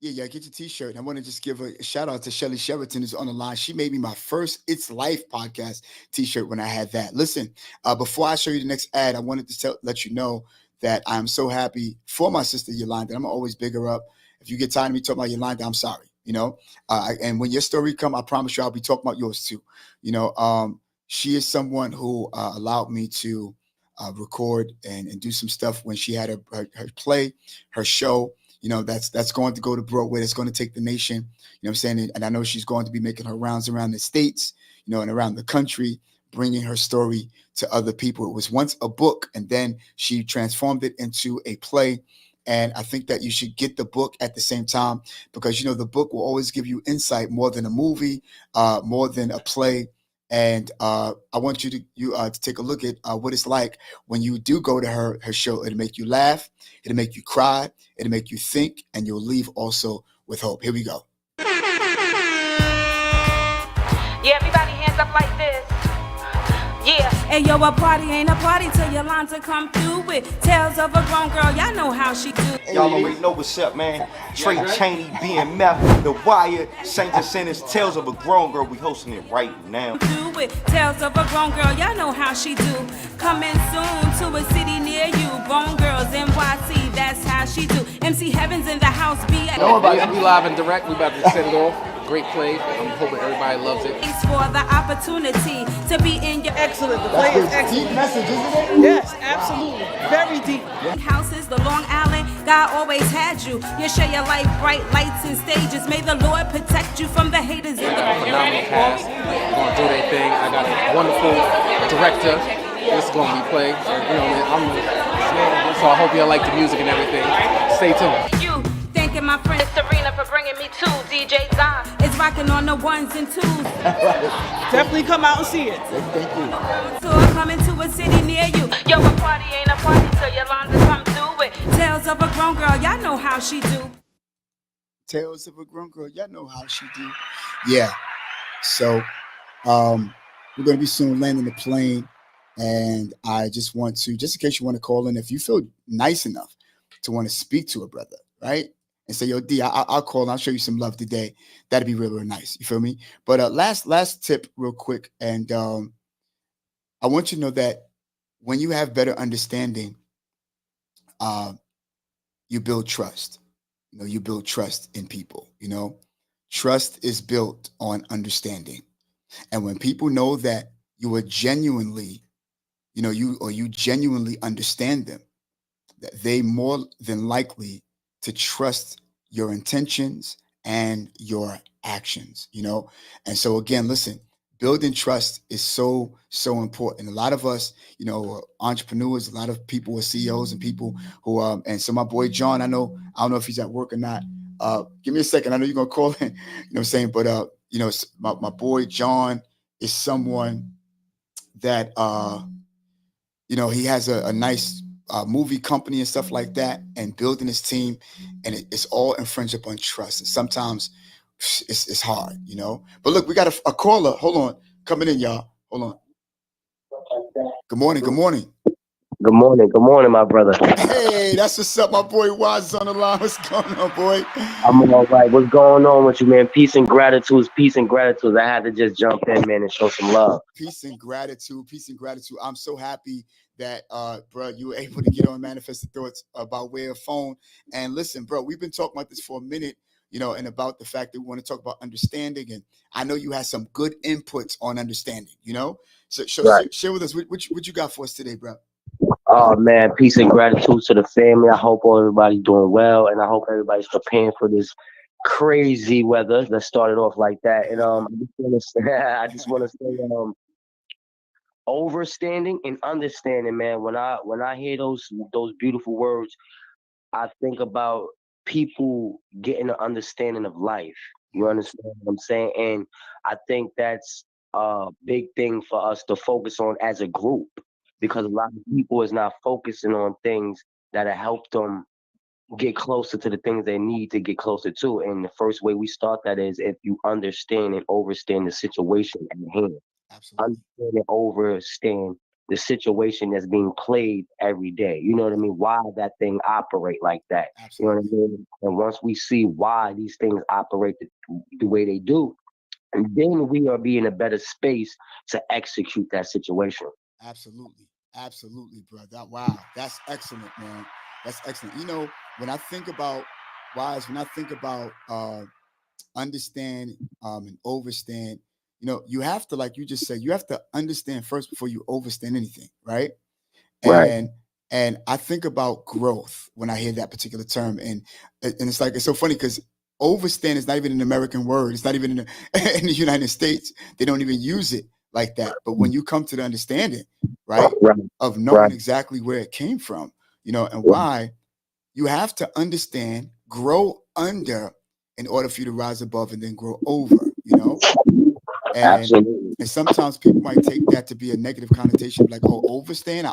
Yeah, get your t-shirt. And I want to just give a shout out to Shelly Sheraton, who's on the line. She made me my first It's Life podcast t-shirt when I had that. Listen, before I show you the next ad, I wanted to let you know that I'm so happy for my sister Yolanda. I'm always big her up. If you get tired of me talking about Yolanda, I'm sorry. And when your story come, I promise you I'll be talking about yours too. She is someone who allowed me to record and do some stuff when she had her play, her show. That's going to go to Broadway. That's going to take the nation. You know what I'm saying? And I know she's going to be making her rounds around the states, and around the country, bringing her story to other people. It was once a book, and then she transformed it into a play. And I think that you should get the book at the same time, because the book will always give you insight more than a movie, more than a play. And I want you to take a look at what it's like when you do go to her show. It'll make you laugh, it'll make you cry, it'll make you think, and you'll leave also with hope. Here we go. Yeah, everybody hands up like this. Yeah. Hey, yo, a party ain't a party till Yolanda come through with tales of a grown girl. Y'all know how she do. Y'all already know what's up, man. Trey Chaney, BMF, The Wire, Saint Jacintus, Tales of a Grown Girl. We hosting it right now. Do with tales of a grown girl. Y'all know how she do. Coming soon to a city near you. Grown Girls NYC, that's how she do. MC Heaven's in the house. We live and direct. We about to set it off. Great play. I'm hoping everybody loves it. Thanks for the opportunity to be in your excellent. The play is excellent. Deep message, isn't it? Yes, absolutely. Very deep. Houses, the Long Island, God always had you. You share your life, bright lights and stages. May the Lord protect you from the haters in the phenomenal cast. They're gonna do their thing. I got a wonderful director. This is gonna be played. So I hope y'all like the music and everything. Stay tuned. You thanking my friend Serena for bringing me to DJ Zon. It's rocking on the ones and twos. Definitely come out and see it. Thank you. So I'm coming to a city near you. Yo, a party ain't a party till Yolanda come through with tales of a grown girl. Y'all know how she do. Tales of a grown girl. Y'all know how she do. Yeah. So we're going to be soon landing the plane. And I just want to, just in case you want to call in, if you feel nice enough to want to speak to a brother, right? And say, yo, D, I'll call and I'll show you some love today. That'd be real, real nice. You feel me? But last tip real quick. And I want you to know that when you have better understanding, you build trust. You build trust in people. Trust is built on understanding. And when people know that you are genuinely, you genuinely understand them, that they more than likely to trust your intentions and your actions, And so again, listen, building trust is so, so important. A lot of us, are entrepreneurs, a lot of people are CEOs and people who, and so my boy, John, I don't know if he's at work or not. Give me a second. I know you're going to call in, what I'm saying? But, my boy, John, is someone that, he has a nice movie company and stuff like that, and building his team, and it's all infringed upon trust. And sometimes it's hard, But look, we got a caller. Hold on, coming in, y'all. Hold on. Good morning. Good morning. Good morning, my brother. Hey, that's what's up, my boy. Wise on the line. What's going on, boy? I'm all right. What's going on with you, man? Peace and gratitude. I had to just jump in, man, and show some love. Peace and gratitude. I'm so happy that, bro, you were able to get on Manifest the Thoughts by way of phone. And listen, bro, we've been talking about this for a minute, and about the fact that we want to talk about understanding. And I know you had some good inputs on understanding, So right. Share with us what you got for us today, bro. Oh man, peace and gratitude to the family. I hope everybody's doing well, and I hope everybody's preparing for this crazy weather that started off like that. And I just want to say, overstanding and understanding, man. When I hear those beautiful words, I think about people getting an understanding of life. You understand what I'm saying? And I think that's a big thing for us to focus on as a group, because a lot of people is not focusing on things that help them get closer to the things they need to get closer to. And the first way we start that is if you understand and overstand the situation at hand. Absolutely. Understand and overstand the situation that's being played every day. You know what I mean? Why that thing operate like that. Absolutely. You know what I mean? And once we see why these things operate the way they do, and then we are be in a better space to execute that situation. Absolutely, bro. Wow, that's excellent, man. That's excellent. When I think about Wise, when I think about understand and overstand, you have to, like you just said, you have to understand first before you overstand anything, right? Right. And I think about growth when I hear that particular term, and it's like it's so funny because overstand is not even an American word. It's not even in the, in the United States. They don't even use it like that. But when you come to the understanding, right, Right. of knowing Right. exactly where it came from, and Right. why, you have to understand, grow under in order for you to rise above and then grow over. And Absolutely. and sometimes people might take that to be a negative connotation, like, oh, overstand.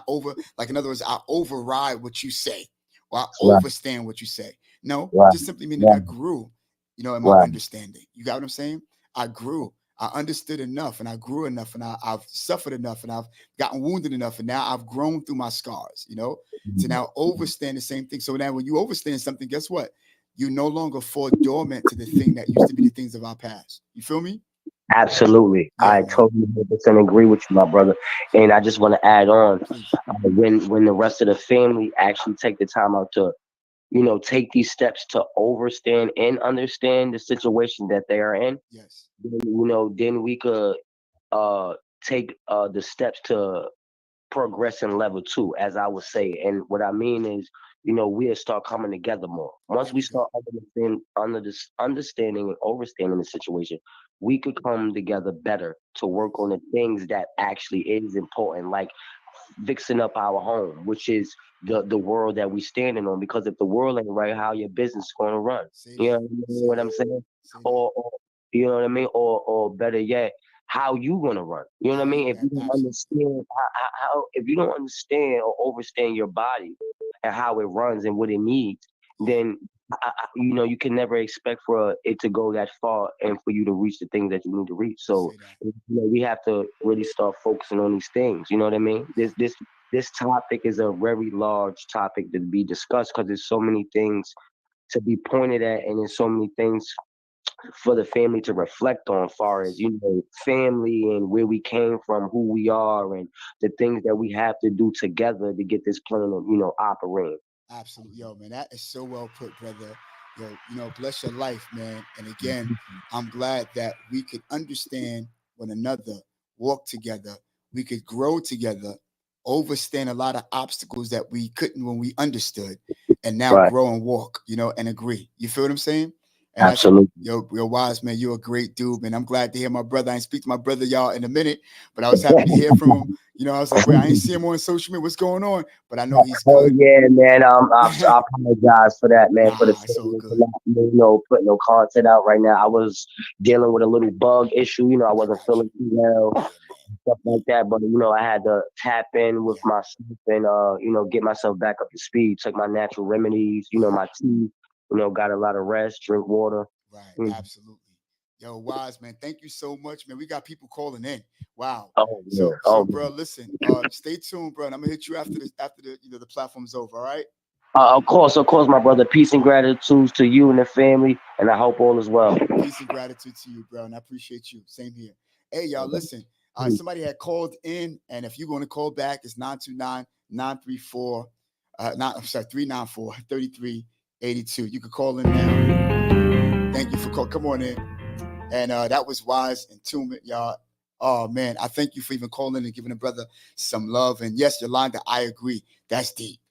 Like in other words, I override what you say, or I Right. overstand what you say. No, Right. just simply meaning I Right. grew, in my Right. understanding. You got what I'm saying? I grew. I understood enough, and I grew enough, and I've suffered enough, and I've gotten wounded enough, and now I've grown through my scars. To now overstand the same thing. So now, when you overstand something, guess what? You no longer fall dormant to the thing that used to be the things of our past. You feel me? Absolutely. Yeah, I man. totally 100% agree with you, my brother. And I just want to add on, Please. when the rest of the family actually take the time out to, take these steps to overstand and understand the situation that they are in, Yes. then, then we could uh take the steps to progressing level two, as I would say. And what I mean is, we'll start coming together more. Once There we we go. start under this understanding and overstanding the situation, we could come together better to work Yes. on the things that actually is important, like fixing up our home, which is the world that we standing on. Because if the world ain't right, how your business is going to run? Say You that. know Say what I'm that. saying? Say that. Or you know what I mean? Or better yet, how you gonna run? You know what I mean? If you don't Absolutely. understand how if you don't understand or overstand your body and how it runs and what it needs, Yeah. then you can never expect for it to go that far and for you to reach the things that you need to reach. So Say that. we have to really start focusing on these things. You know what I mean? This topic is a very large topic to be discussed because there's so many things to be pointed at, and there's so many things for the family to reflect on, far as Yes. family and where we came from, who we are, and the things that we have to do together to get this plan to operating. Absolutely. Yo, man, that is so well put, brother. Yo, bless your life, man. And again, I'm glad that we could understand one another, walk together, we could grow together, overstand a lot of obstacles that we couldn't when we understood, and now Right. grow and walk, and agree. You feel what I'm saying? And that's Absolutely. yo, Wise, man. You're a great dude, man. I'm glad to hear my brother. I ain't speak to my brother, y'all, in a minute, but I was happy to hear from him. I was like, wait, I ain't see him on social media. What's going on? But I know he's Oh good. yeah, man. I apologize for that, man. For the Nah, it's all family, for good. not, putting no content out right now. I was dealing with a little bug issue. I I wasn't got you. feeling too well, Yeah, man. stuff like that. But I had to tap in with Yeah. myself and get myself back up to speed. Took my natural remedies. Right. My tea. Got a lot of rest, drink water. Right. Mm. Absolutely. Yo, Wise, man. Thank you so much, man. We got people calling in. Wow. Oh yeah. So, Oh bro, yeah. listen. Stay tuned, bro. And I'm gonna hit you after the the platform's over. All right. Of course, my brother. Peace and gratitude to you and the family, and I hope all is well. Peace and gratitude to you, bro. And I appreciate you. Same here. Hey, y'all, listen. Somebody had called in, and if you want to call back, it's 929-934, I'm sorry, 394-3382. You could call in now. Thank you for calling. Come on in. And that was Wise Entombment, y'all. Oh man, I thank you for even calling and giving a brother some love. And yes, Yolanda, I agree. That's deep.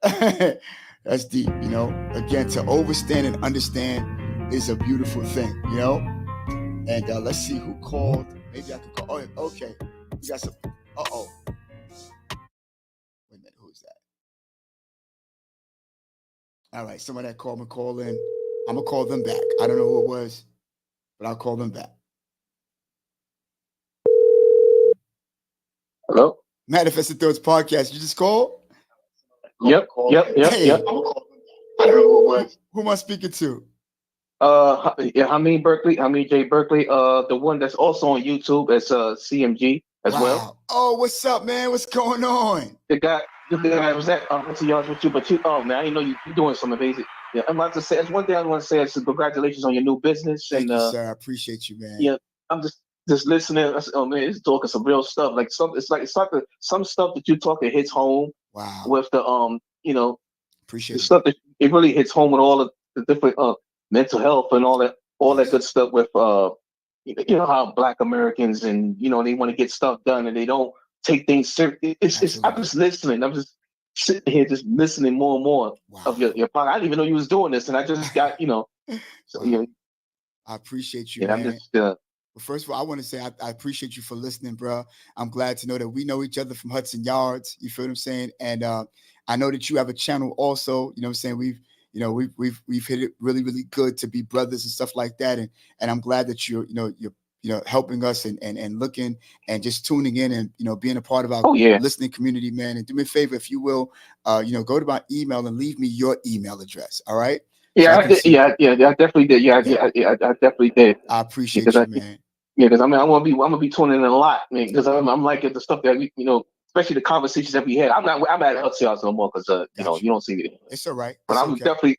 That's deep, Again, to overstand and understand is a beautiful thing. And let's see who called. Maybe I could call. Oh, okay. We got some. Uh-oh. Wait a minute. Who's that? All right. Somebody that called me, call in. I'm going to call them back. I don't know who it was, but I'll call them back. Hello? Manifested Thoughts Podcast. You just called? Yep. Hey. I don't know who it was. Who am I speaking to? Hamid Berkeley, Hamid J. Berkeley. The one that's also on YouTube is CMG as well. Oh, what's up, man? What's going on? The guy was that. To be honest with you, but oh man, I didn't know you're doing some amazing. Yeah, I'm about to say. That's one thing I want to say. Is congratulations on your new business. Thank you, sir. I appreciate you, man. Yeah, I'm just listening. Oh man, he's talking some real stuff. Like some stuff that you talk hits home. Wow. With the appreciate the stuff that it really hits home with all of the different mental health and all that good stuff with you know how Black Americans and you know they want to get stuff done and they don't take things serious. I'm Absolutely. just listening. I'm just sitting here just listening more and more of Wow. your podcast. I didn't even know you was doing this, and I just got so, Wow. I appreciate you, I'm man. just Well, first of all, I want to say I appreciate you for listening, bro. I'm glad to know that we know each other from Hudson Yards. You feel what I'm saying? And I know that you have a channel also. You know what I'm saying? We've hit it really, really good to be brothers and stuff like that. And I'm glad that you're helping us and looking and just tuning in and being a part of our oh yeah. listening community, man. And do me a favor, if you will, go to my email and leave me your email address. All right. So Yeah, I I can did. see. Yeah, I definitely did. Yeah, Yeah, I definitely did. I Because appreciate you, man. I mean, I'm gonna be tuning in a lot, man. Because I'm like the stuff that especially the conversations that we had. I'm at Hudson Yards no more because Got you. you don't see me. It's all right. But It's I'm okay.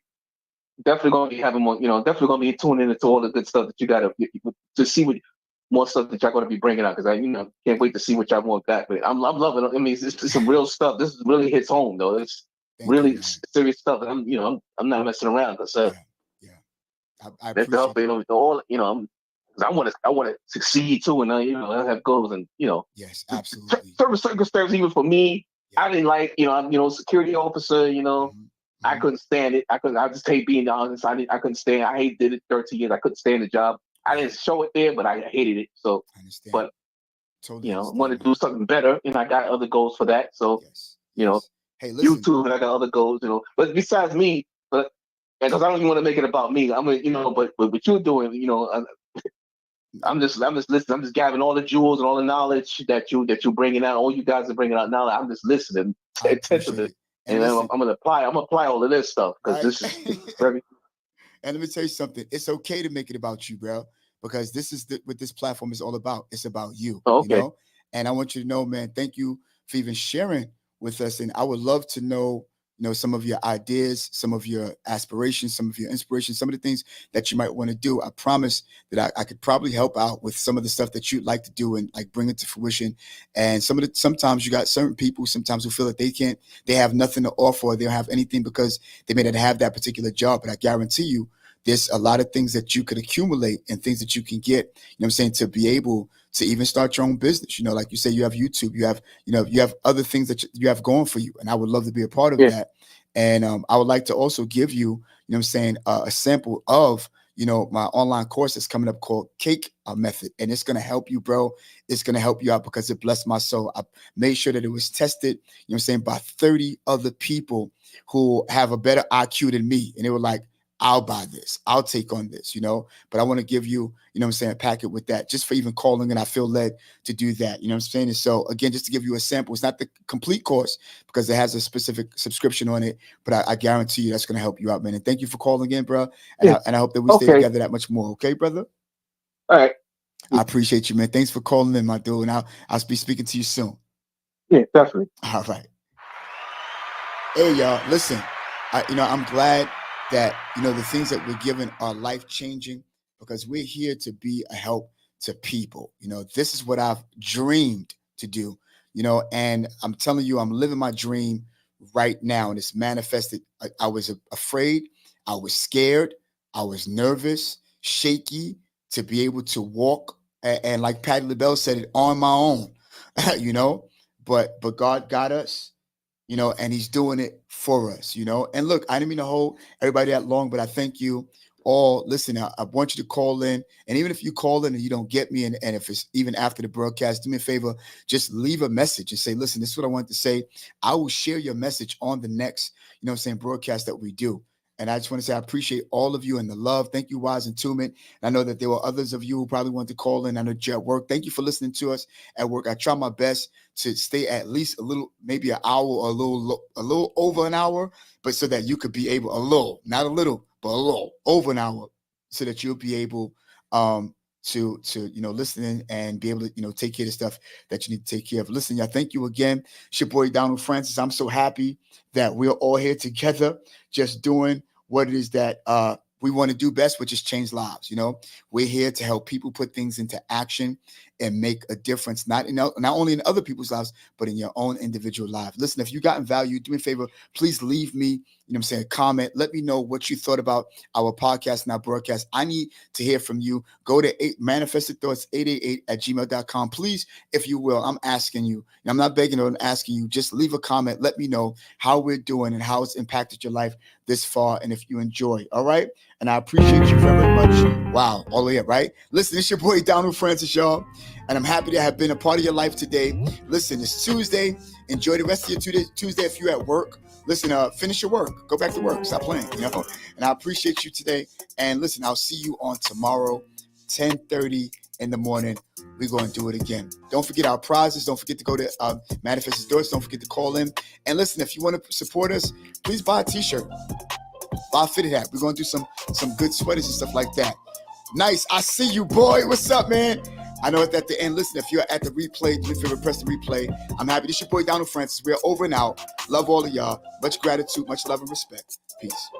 definitely gonna be having more. Definitely gonna be tuning into all the good stuff that you got to see what more stuff that y'all gonna be bringing out. Because I can't wait to see what y'all want back. But I'm loving it. I mean, it's some real stuff. This really hits home though. It's Thank you, really man. serious stuff. And I'm not messing around because Yeah, yeah. I mental health, appreciate it. all 'cause I want to succeed too, and I have goals, and Yes, absolutely. certain circumstances, even for me, Yeah. I didn't like, I'm security officer, Hmm. I Hmm. couldn't stand it. I just hate being honest. I couldn't stand. I hated it 13 years. I couldn't stand the job. I Right. didn't show it there, but I hated it. So, I understand. but Totally I want understand, to do man. something better, and I got other goals for that. So, Yes, you know, yes. Hey, listen. YouTube, and I got other goals, But besides me, but because I don't even want to make it about me, but what you're doing, I'm just listening. I'm just gathering all the jewels and all the knowledge that you're bringing out. All you guys are bringing out now. I'm just listening I appreciate attentively, it. And and I'm listen, gonna apply. I'm gonna apply all of this stuff because right? this is very And let me tell you something. It's okay to make it about you, bro, because this is what this platform is all about. It's about you, okay. And I want you to know, man, thank you for even sharing with us. And I would love to know, some of your ideas, some of your aspirations, some of your inspirations, some of the things that you might want to do. I promise that I could probably help out with some of the stuff that you'd like to do and like bring it to fruition. And sometimes you got certain people sometimes who feel that they have nothing to offer, or they don't have anything because they may not have that particular job. But I guarantee you, there's a lot of things that you could accumulate and things that you can get, what I'm saying, to be able to even start your own business. Like you say, you have YouTube, you have other things that you have going for you. And I would love to be a part of Yeah. that. And I would like to also give you, what I'm saying, a sample of, my online course that's coming up called Cake Method. And it's going to help you, bro. It's going to help you out because it blessed my soul. I made sure that it was tested, what I'm saying, by 30 other people who have a better IQ than me. And they were like, I'll buy this. I'll take on this, but I want to give you, what I'm saying, a packet with that just for even calling. And I feel led to do that. You know what I'm saying? And so again, just to give you a sample, it's not the complete course because it has a specific subscription on it, but I guarantee you that's going to help you out, man. And thank you for calling in, bro. And, Yeah. I hope that we stay Okay. together that much more. Okay, brother? All right. I appreciate you, man. Thanks for calling in, my dude. And I'll be speaking to you soon. Yeah, definitely. All right. Hey, y'all, listen, I'm glad that, the things that we're given are life-changing because we're here to be a help to people. This is what I've dreamed to do, and I'm telling you, I'm living my dream right now, and it's manifested. I was afraid, I was scared, I was nervous, shaky to be able to walk, and like Patti LaBelle said it, on my own, but God got us, and he's doing it for us, And look, I didn't mean to hold everybody that long, but I thank you all. Listen, I want you to call in. And even if you call in and you don't get me, and if it's even after the broadcast, do me a favor, just leave a message and say, listen, this is what I want to say. I will share your message on the next, broadcast that we do. And I just want to say I appreciate all of you and the love. Thank you, Wise and Tument. I know that there were others of you who probably want to call in. I know you're at work. Thank you for listening to us at work. I try my best to stay at least a little, maybe an hour or a little over an hour, but so that you could be able, a little, not a little, but a little over an hour, so that you'll be able to listen in and be able to take care of the stuff that you need to take care of. Listen, y'all, thank you again. It's your boy Donald Francis. I'm so happy that we're all here together, just doing what it is that we want to do best, which is change lives. We're here to help people put things into action and make a difference, not only in other people's lives, but in your own individual life. Listen, if you gotten value, do me a favor, please leave me, comment. Let me know what you thought about our podcast and our broadcast. I need to hear from you. Go to manifestedthoughts888@gmail.com. Please, if you will, I'm asking you, and I'm not begging or I'm asking you, just leave a comment. Let me know how we're doing and how it's impacted your life this far, and if you enjoy. All right. And I appreciate you very much. Wow. All the way up, right? Listen, it's your boy Donald Francis, y'all. And I'm happy to have been a part of your life today. Listen, it's Tuesday. Enjoy the rest of your Tuesday if you're at work. Listen, finish your work. Go back to work. Stop playing, And I appreciate you today. And listen, I'll see you on tomorrow, 10:30 in the morning. We're going to do it again. Don't forget our prizes. Don't forget to go to Manifest Doors. Don't forget to call in. And listen, if you want to support us, please buy a t-shirt. Buy a fitted hat. We're going to do some good sweaters and stuff like that. Nice. I see you, boy. What's up, man? I know it's at the end. Listen, if you're at the replay, do your favorite, press the replay. I'm happy. This is your boy, Donald Francis. We're over and out. Love all of y'all. Much gratitude, much love and respect. Peace.